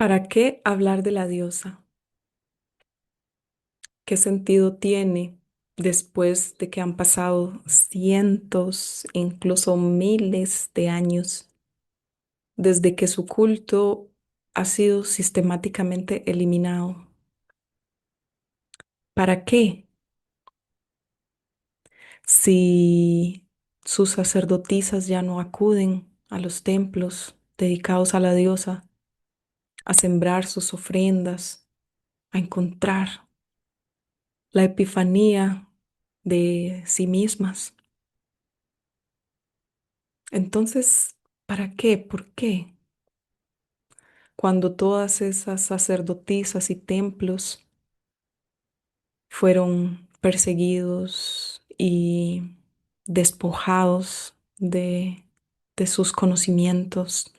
¿Para qué hablar de la diosa? ¿Qué sentido tiene después de que han pasado cientos, incluso miles de años desde que su culto ha sido sistemáticamente eliminado? ¿Para qué? Si sus sacerdotisas ya no acuden a los templos dedicados a la diosa, a sembrar sus ofrendas, a encontrar la epifanía de sí mismas. Entonces, ¿para qué? ¿Por qué? Cuando todas esas sacerdotisas y templos fueron perseguidos y despojados de sus conocimientos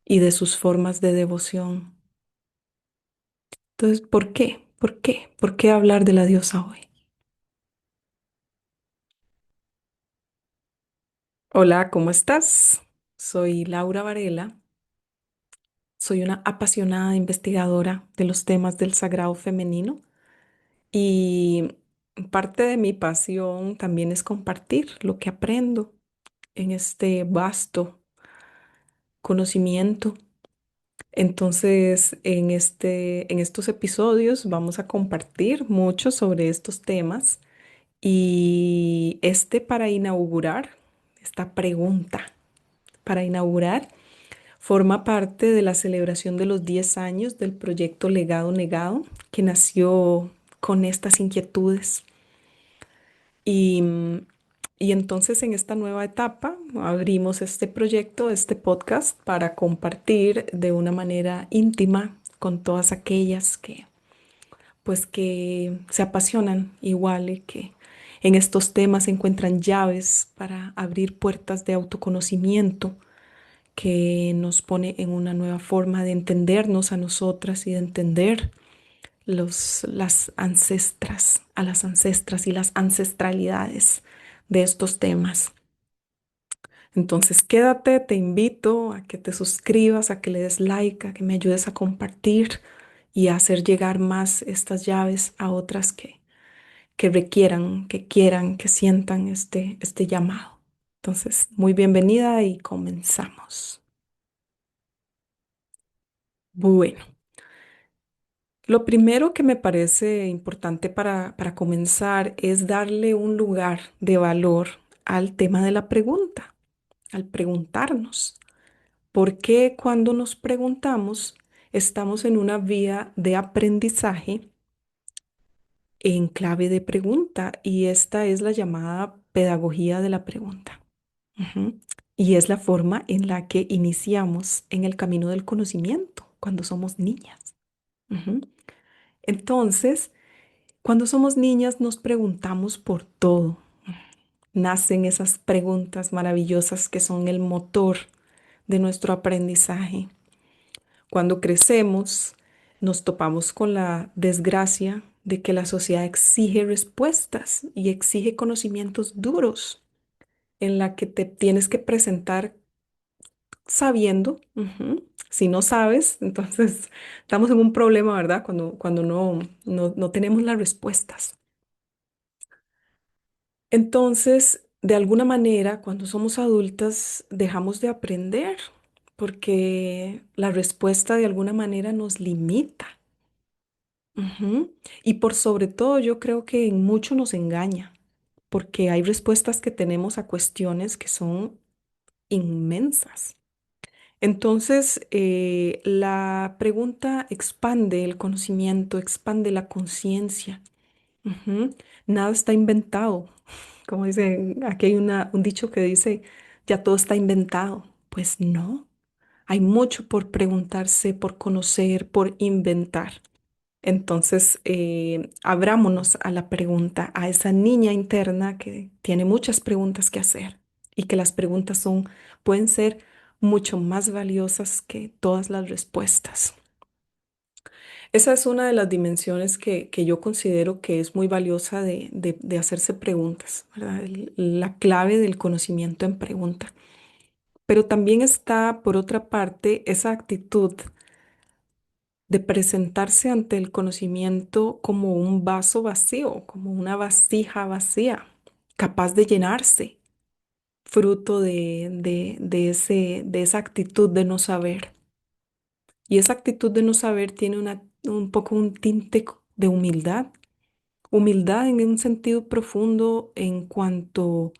y de sus formas de devoción. Entonces, ¿por qué? ¿Por qué? ¿Por qué hablar de la diosa hoy? Hola, ¿cómo estás? Soy Laura Varela. Soy una apasionada investigadora de los temas del sagrado femenino y parte de mi pasión también es compartir lo que aprendo en este vasto conocimiento. Entonces, en estos episodios vamos a compartir mucho sobre estos temas y para inaugurar, esta pregunta para inaugurar, forma parte de la celebración de los 10 años del proyecto Legado Negado, que nació con estas inquietudes. Y, y entonces en esta nueva etapa abrimos este proyecto, este podcast, para compartir de una manera íntima con todas aquellas que se apasionan igual y que en estos temas encuentran llaves para abrir puertas de autoconocimiento que nos pone en una nueva forma de entendernos a nosotras y de entender las ancestras, a las ancestras y las ancestralidades de estos temas. Entonces, quédate, te invito a que te suscribas, a que le des like, a que me ayudes a compartir y a hacer llegar más estas llaves a otras que requieran, que quieran, que sientan este llamado. Entonces, muy bienvenida y comenzamos. Bueno. Lo primero que me parece importante para comenzar es darle un lugar de valor al tema de la pregunta, al preguntarnos. ¿Por qué cuando nos preguntamos estamos en una vía de aprendizaje en clave de pregunta? Y esta es la llamada pedagogía de la pregunta. Ujú. Y es la forma en la que iniciamos en el camino del conocimiento cuando somos niñas. Ujú. Entonces, cuando somos niñas nos preguntamos por todo. Nacen esas preguntas maravillosas que son el motor de nuestro aprendizaje. Cuando crecemos, nos topamos con la desgracia de que la sociedad exige respuestas y exige conocimientos duros en la que te tienes que presentar sabiendo. Ujú. Si no sabes, entonces estamos en un problema, ¿verdad? Cuando no tenemos las respuestas. Entonces, de alguna manera, cuando somos adultas, dejamos de aprender porque la respuesta de alguna manera nos limita. Ujú. Y por sobre todo, yo creo que en mucho nos engaña, porque hay respuestas que tenemos a cuestiones que son inmensas. Entonces, la pregunta expande el conocimiento, expande la conciencia. Ujú. Nada está inventado. Como dicen, aquí hay un dicho que dice, ya todo está inventado. Pues no, hay mucho por preguntarse, por conocer, por inventar. Entonces, abrámonos a la pregunta, a esa niña interna que tiene muchas preguntas que hacer y que las preguntas pueden ser mucho más valiosas que todas las respuestas. Esa es una de las dimensiones que yo considero que es muy valiosa de hacerse preguntas, ¿verdad? La clave del conocimiento en pregunta. Pero también está, por otra parte, esa actitud de presentarse ante el conocimiento como un vaso vacío, como una vasija vacía, capaz de llenarse, fruto de esa actitud de no saber. Y esa actitud de no saber tiene un poco un tinte de humildad, humildad en un sentido profundo en cuanto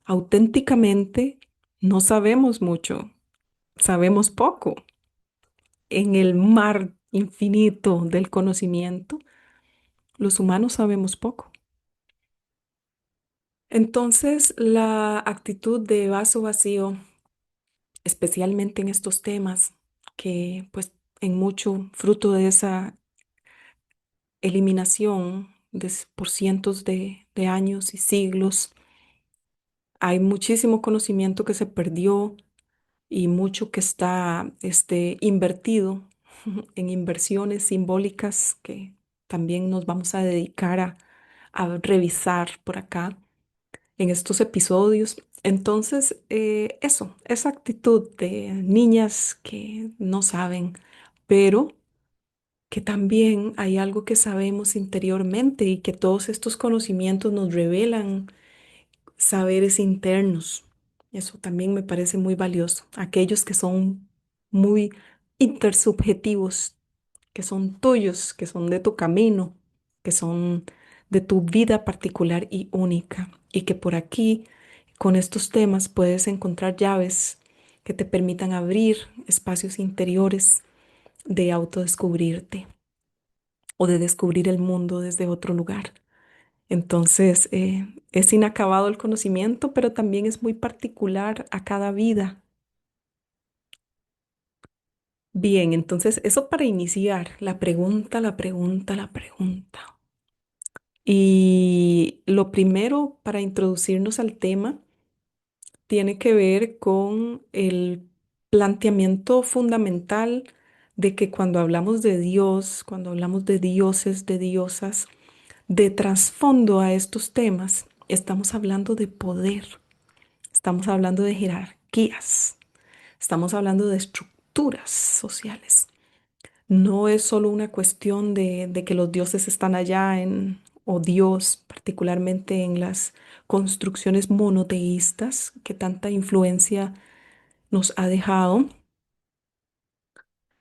auténticamente no sabemos mucho, sabemos poco. En el mar infinito del conocimiento, los humanos sabemos poco. Entonces, la actitud de vaso vacío, especialmente en estos temas, que pues en mucho fruto de esa eliminación por cientos de años y siglos, hay muchísimo conocimiento que se perdió y mucho que está invertido en inversiones simbólicas que también nos vamos a dedicar a revisar por acá en estos episodios. Entonces, eso, esa actitud de niñas que no saben, pero que también hay algo que sabemos interiormente y que todos estos conocimientos nos revelan saberes internos. Eso también me parece muy valioso. Aquellos que son muy intersubjetivos, que son tuyos, que son de tu camino, que son de tu vida particular y única. Y que por aquí, con estos temas, puedes encontrar llaves que te permitan abrir espacios interiores de autodescubrirte o de descubrir el mundo desde otro lugar. Entonces, es inacabado el conocimiento, pero también es muy particular a cada vida. Bien, entonces eso para iniciar, la pregunta, la pregunta, la pregunta. Y lo primero para introducirnos al tema tiene que ver con el planteamiento fundamental de que cuando hablamos de Dios, cuando hablamos de dioses, de diosas, de trasfondo a estos temas, estamos hablando de poder. Estamos hablando de jerarquías, estamos hablando de estructuras sociales. No es solo una cuestión de que los dioses están allá o Dios, particularmente en las construcciones monoteístas que tanta influencia nos ha dejado.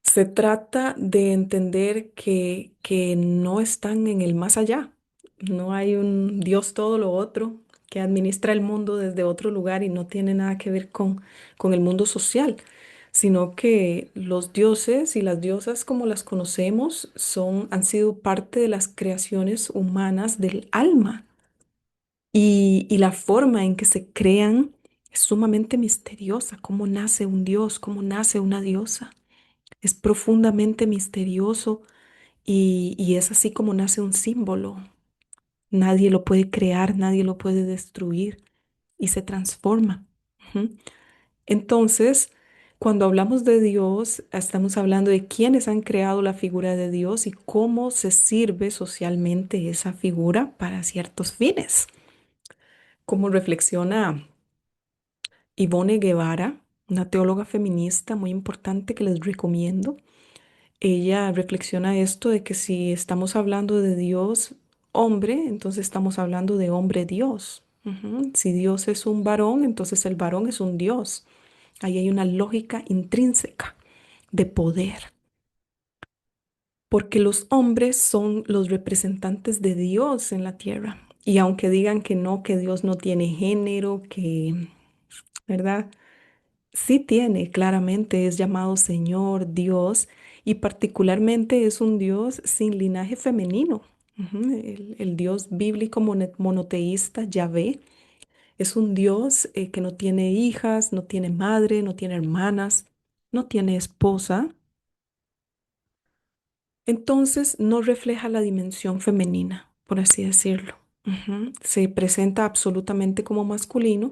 Se trata de entender que no están en el más allá. No hay un Dios todo lo otro que administra el mundo desde otro lugar y no tiene nada que ver con el mundo social, sino que los dioses y las diosas como las conocemos han sido parte de las creaciones humanas del alma y la forma en que se crean es sumamente misteriosa. ¿Cómo nace un dios? ¿Cómo nace una diosa? Es profundamente misterioso y es así como nace un símbolo. Nadie lo puede crear, nadie lo puede destruir y se transforma. Ujú. Entonces, cuando hablamos de Dios, estamos hablando de quiénes han creado la figura de Dios y cómo se sirve socialmente esa figura para ciertos fines. Como reflexiona Ivone Guevara, una teóloga feminista muy importante que les recomiendo. Ella reflexiona esto de que si estamos hablando de Dios hombre, entonces estamos hablando de hombre Dios. Ujú. Si Dios es un varón, entonces el varón es un Dios. Ahí hay una lógica intrínseca de poder, porque los hombres son los representantes de Dios en la tierra. Y aunque digan que Dios no tiene género, ¿verdad? Sí tiene, claramente es llamado Señor, Dios, y particularmente es un Dios sin linaje femenino. Ujú. El Dios bíblico monoteísta, Yahvé, es un Dios que no tiene hijas, no tiene madre, no tiene hermanas, no tiene esposa, entonces no refleja la dimensión femenina, por así decirlo. Ujú. Se presenta absolutamente como masculino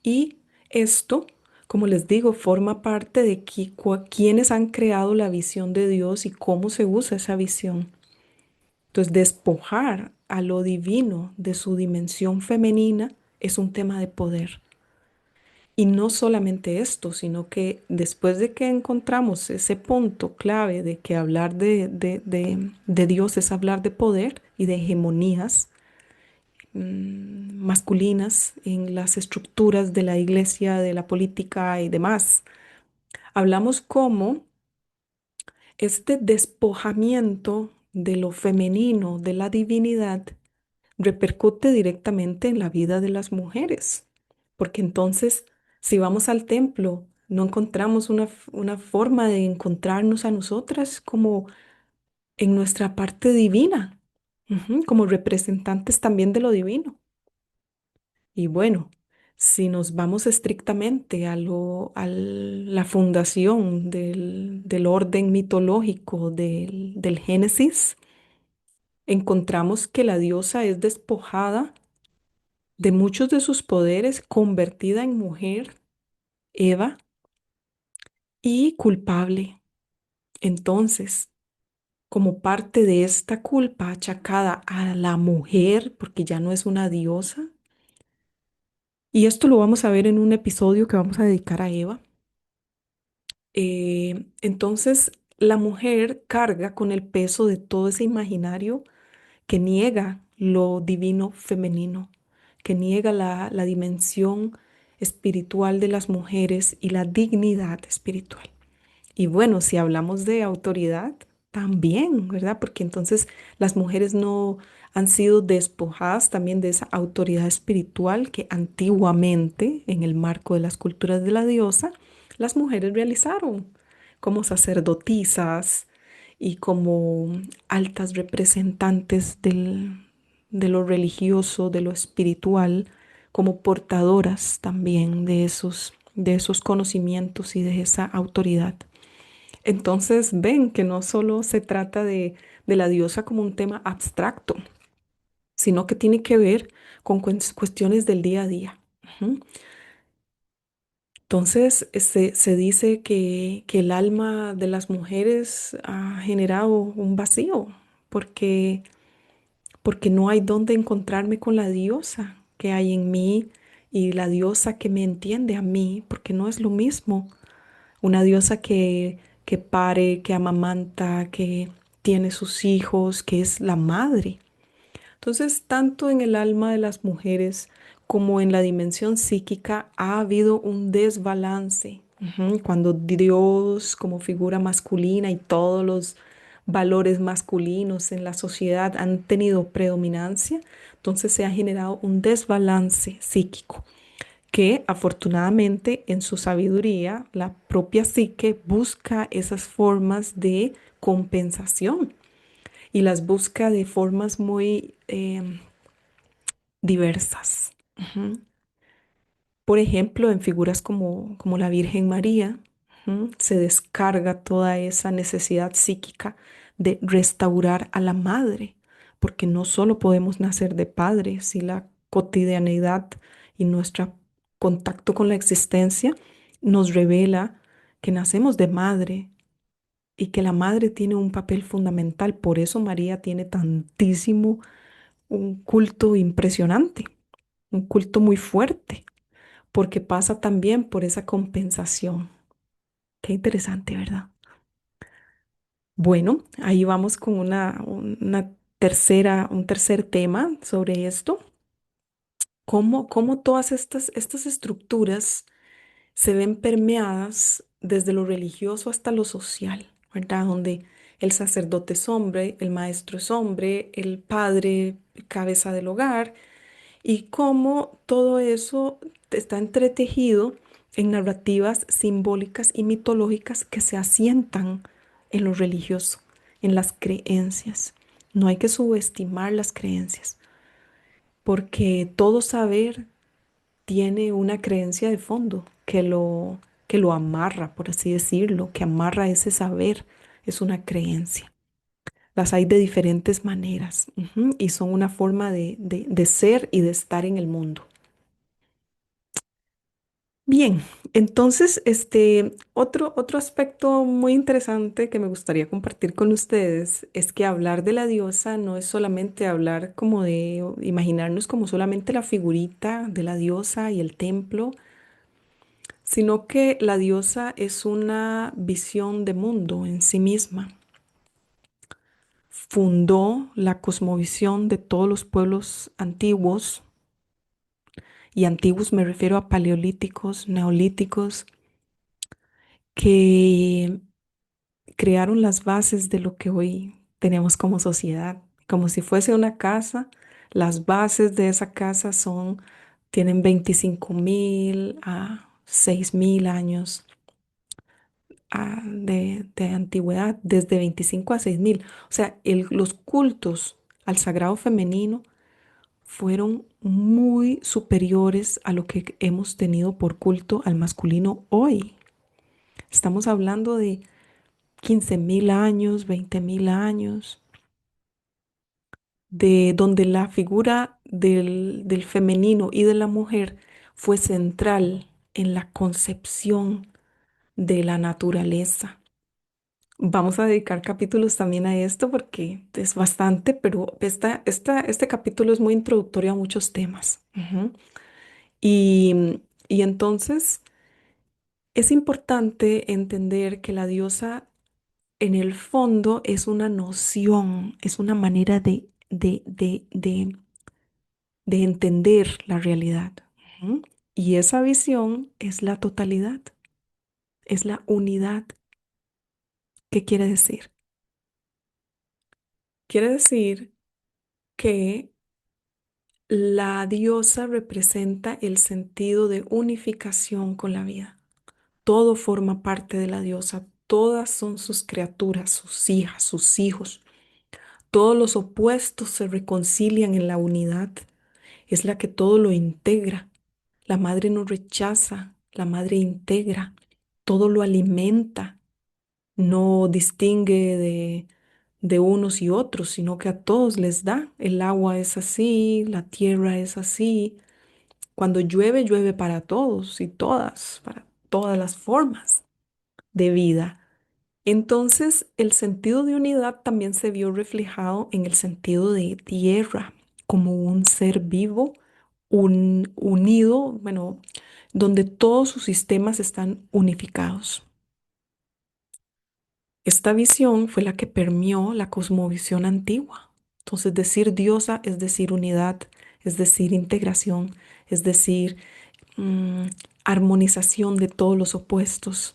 y esto, como les digo, forma parte de quienes han creado la visión de Dios y cómo se usa esa visión. Entonces, despojar a lo divino de su dimensión femenina es un tema de poder. Y no solamente esto, sino que después de que encontramos ese punto clave de que hablar de Dios es hablar de poder y de hegemonías masculinas en las estructuras de la iglesia, de la política y demás, hablamos cómo este despojamiento de lo femenino, de la divinidad, repercute directamente en la vida de las mujeres. Porque entonces, si vamos al templo, no encontramos una forma de encontrarnos a nosotras como en nuestra parte divina, como representantes también de lo divino. Y bueno, si nos vamos estrictamente a la fundación del orden mitológico del Génesis, encontramos que la diosa es despojada de muchos de sus poderes, convertida en mujer, Eva, y culpable. Entonces, como parte de esta culpa achacada a la mujer, porque ya no es una diosa, y esto lo vamos a ver en un episodio que vamos a dedicar a Eva, entonces la mujer carga con el peso de todo ese imaginario que niega lo divino femenino, que niega la dimensión espiritual de las mujeres y la dignidad espiritual. Y bueno, si hablamos de autoridad, también, ¿verdad? Porque entonces las mujeres no han sido despojadas también de esa autoridad espiritual que antiguamente, en el marco de las culturas de la diosa, las mujeres realizaron como sacerdotisas y como altas representantes de lo religioso, de lo espiritual, como portadoras también de esos conocimientos y de esa autoridad. Entonces ven que no solo se trata de la diosa como un tema abstracto, sino que tiene que ver con cuestiones del día a día. Ujú. Entonces se dice que el alma de las mujeres ha generado un vacío porque, porque no hay dónde encontrarme con la diosa que hay en mí y la diosa que me entiende a mí, porque no es lo mismo una diosa que pare, que amamanta, que tiene sus hijos, que es la madre. Entonces, tanto en el alma de las mujeres como en la dimensión psíquica ha habido un desbalance. Cuando Dios como figura masculina y todos los valores masculinos en la sociedad han tenido predominancia, entonces se ha generado un desbalance psíquico que afortunadamente en su sabiduría la propia psique busca esas formas de compensación y las busca de formas muy diversas. Ujú. Por ejemplo, en figuras como la Virgen María, se descarga toda esa necesidad psíquica de restaurar a la madre, porque no solo podemos nacer de padre, si la cotidianeidad y nuestro contacto con la existencia nos revela que nacemos de madre y que la madre tiene un papel fundamental. Por eso María tiene tantísimo, un culto impresionante, un culto muy fuerte porque pasa también por esa compensación. Qué interesante, ¿verdad? Bueno, ahí vamos con un tercer tema sobre esto. Cómo todas estas estructuras se ven permeadas desde lo religioso hasta lo social, ¿verdad? Donde el sacerdote es hombre, el maestro es hombre, el padre, cabeza del hogar, y cómo todo eso está entretejido en narrativas simbólicas y mitológicas que se asientan en lo religioso, en las creencias. No hay que subestimar las creencias, porque todo saber tiene una creencia de fondo que lo amarra, por así decirlo, que amarra ese saber, es una creencia. Las hay de diferentes maneras, y son una forma de ser y de estar en el mundo. Bien, entonces, otro aspecto muy interesante que me gustaría compartir con ustedes es que hablar de la diosa no es solamente hablar como de imaginarnos como solamente la figurita de la diosa y el templo, sino que la diosa es una visión de mundo en sí misma. Fundó la cosmovisión de todos los pueblos antiguos, y antiguos me refiero a paleolíticos, neolíticos, que crearon las bases de lo que hoy tenemos como sociedad. Como si fuese una casa, las bases de esa casa tienen 25.000 a 6.000 años de antigüedad, desde 25 a 6.000. O sea, los cultos al sagrado femenino fueron muy superiores a lo que hemos tenido por culto al masculino hoy. Estamos hablando de 15.000 años, 20.000 años, de donde la figura del femenino y de la mujer fue central en la concepción de la naturaleza. Vamos a dedicar capítulos también a esto porque es bastante, pero este capítulo es muy introductorio a muchos temas. Ujú. Y entonces es importante entender que la diosa en el fondo es una noción, es una manera de entender la realidad. Ujú. Y esa visión es la totalidad, es la unidad. ¿Qué quiere decir? Quiere decir que la diosa representa el sentido de unificación con la vida. Todo forma parte de la diosa, todas son sus criaturas, sus hijas, sus hijos. Todos los opuestos se reconcilian en la unidad. Es la que todo lo integra. La madre no rechaza, la madre integra, todo lo alimenta, no distingue de unos y otros, sino que a todos les da. El agua es así, la tierra es así. Cuando llueve, llueve para todos y todas, para todas las formas de vida. Entonces, el sentido de unidad también se vio reflejado en el sentido de tierra, como un ser vivo, unido, bueno, donde todos sus sistemas están unificados. Esta visión fue la que permeó la cosmovisión antigua. Entonces, decir diosa es decir unidad, es decir integración, es decir mm, armonización de todos los opuestos.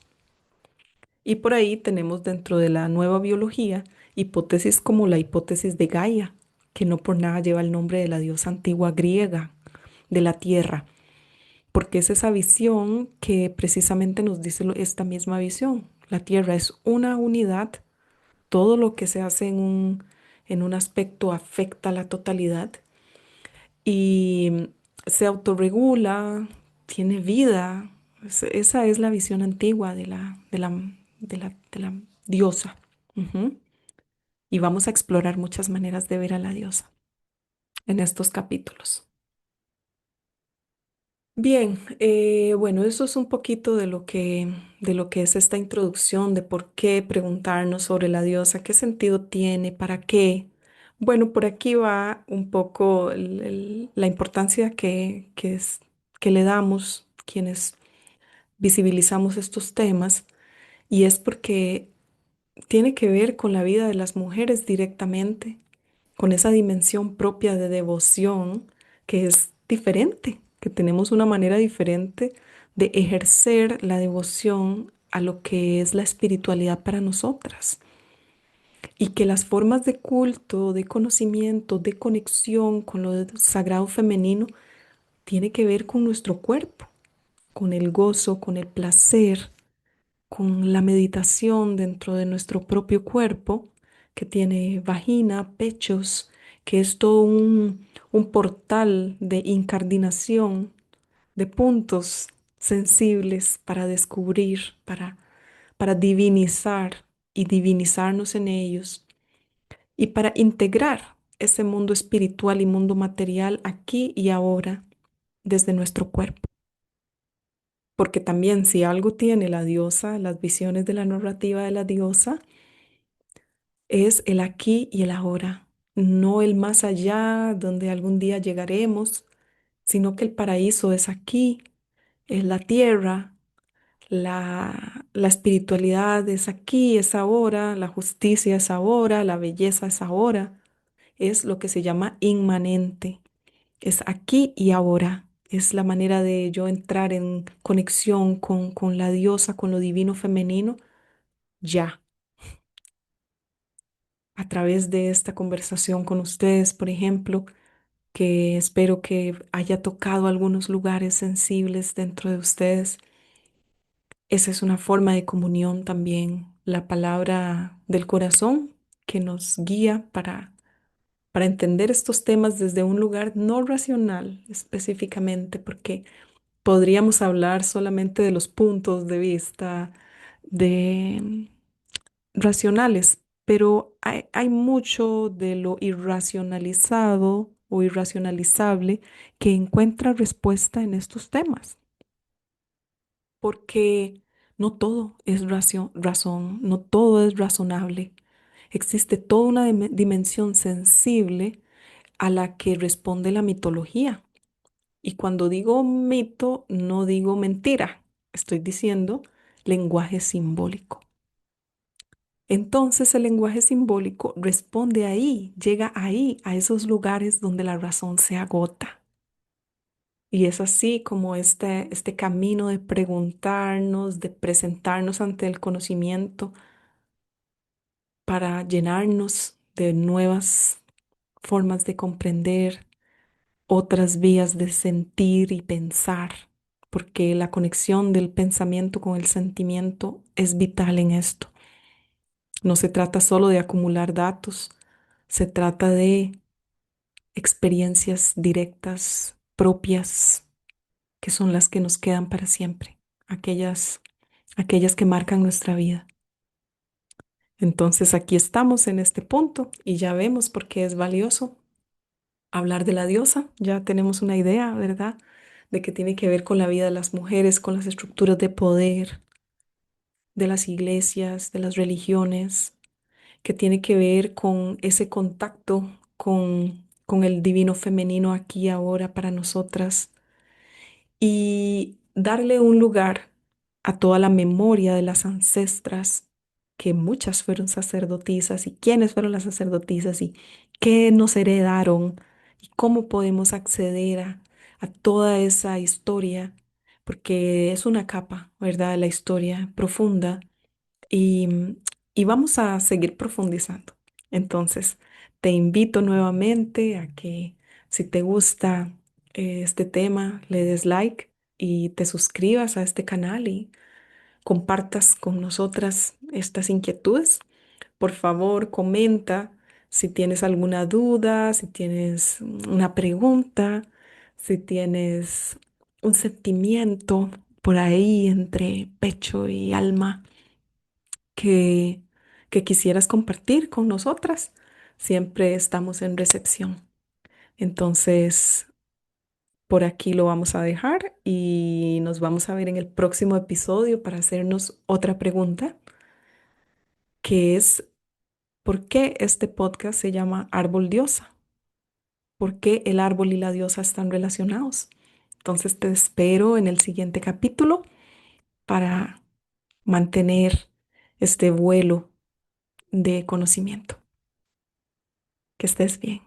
Y por ahí tenemos dentro de la nueva biología hipótesis como la hipótesis de Gaia, que no por nada lleva el nombre de la diosa antigua griega de la tierra, porque es esa visión que precisamente nos dice esta misma visión. La tierra es una unidad, todo lo que se hace en un aspecto afecta a la totalidad y se autorregula, tiene vida. Esa es la visión antigua de la diosa. Ujú. Y vamos a explorar muchas maneras de ver a la diosa en estos capítulos. Bien, bueno, eso es un poquito de lo que es esta introducción, de por qué preguntarnos sobre la diosa, qué sentido tiene, para qué. Bueno, por aquí va un poco la importancia que le damos quienes visibilizamos estos temas, y es porque tiene que ver con la vida de las mujeres directamente, con esa dimensión propia de devoción que es diferente, que tenemos una manera diferente de ejercer la devoción a lo que es la espiritualidad para nosotras. Y que las formas de culto, de conocimiento, de conexión con lo sagrado femenino tiene que ver con nuestro cuerpo, con el gozo, con el placer, con la meditación dentro de nuestro propio cuerpo, que tiene vagina, pechos, que es todo un portal de incardinación, de puntos sensibles para descubrir, para divinizar y divinizarnos en ellos, y para integrar ese mundo espiritual y mundo material aquí y ahora desde nuestro cuerpo. Porque también si algo tiene la diosa, las visiones de la narrativa de la diosa, es el aquí y el ahora, no el más allá donde algún día llegaremos, sino que el paraíso es aquí, es la tierra, La espiritualidad es aquí, es ahora, la justicia es ahora, la belleza es ahora. Es lo que se llama inmanente. Es aquí y ahora. Es la manera de yo entrar en conexión con la diosa, con lo divino femenino, ya, a través de esta conversación con ustedes, por ejemplo, que espero que haya tocado algunos lugares sensibles dentro de ustedes. Esa es una forma de comunión también, la palabra del corazón que nos guía para entender estos temas desde un lugar no racional específicamente, porque podríamos hablar solamente de los puntos de vista de racionales, pero hay mucho de lo irracionalizado o irracionalizable que encuentra respuesta en estos temas, porque no todo es razón, no todo es razonable. Existe toda una dimensión sensible a la que responde la mitología. Y cuando digo mito, no digo mentira, estoy diciendo lenguaje simbólico. Entonces el lenguaje simbólico responde ahí, llega ahí, a esos lugares donde la razón se agota. Y es así como este camino de preguntarnos, de presentarnos ante el conocimiento para llenarnos de nuevas formas de comprender, otras vías de sentir y pensar, porque la conexión del pensamiento con el sentimiento es vital en esto. No se trata solo de acumular datos, se trata de experiencias directas, propias, que son las que nos quedan para siempre, aquellas que marcan nuestra vida. Entonces aquí estamos en este punto y ya vemos por qué es valioso hablar de la diosa. Ya tenemos una idea, ¿verdad? De que tiene que ver con la vida de las mujeres, con las estructuras de poder de las iglesias, de las religiones, que tiene que ver con ese contacto con el divino femenino aquí y ahora para nosotras y darle un lugar a toda la memoria de las ancestras, que muchas fueron sacerdotisas y quiénes fueron las sacerdotisas y qué nos heredaron y cómo podemos acceder a toda esa historia, porque es una capa, ¿verdad? La historia profunda y, y vamos a seguir profundizando. Entonces, te invito nuevamente a que si te gusta este tema, le des like y te suscribas a este canal y compartas con nosotras estas inquietudes. Por favor, comenta si tienes alguna duda, si tienes una pregunta, si tienes un sentimiento por ahí entre pecho y alma que, que quisieras compartir con nosotras. Siempre estamos en recepción. Entonces, por aquí lo vamos a dejar y nos vamos a ver en el próximo episodio para hacernos otra pregunta, que es ¿por qué este podcast se llama Árbol Diosa? ¿Por qué el árbol y la diosa están relacionados? Entonces te espero en el siguiente capítulo para mantener este vuelo de conocimiento. Que estés bien.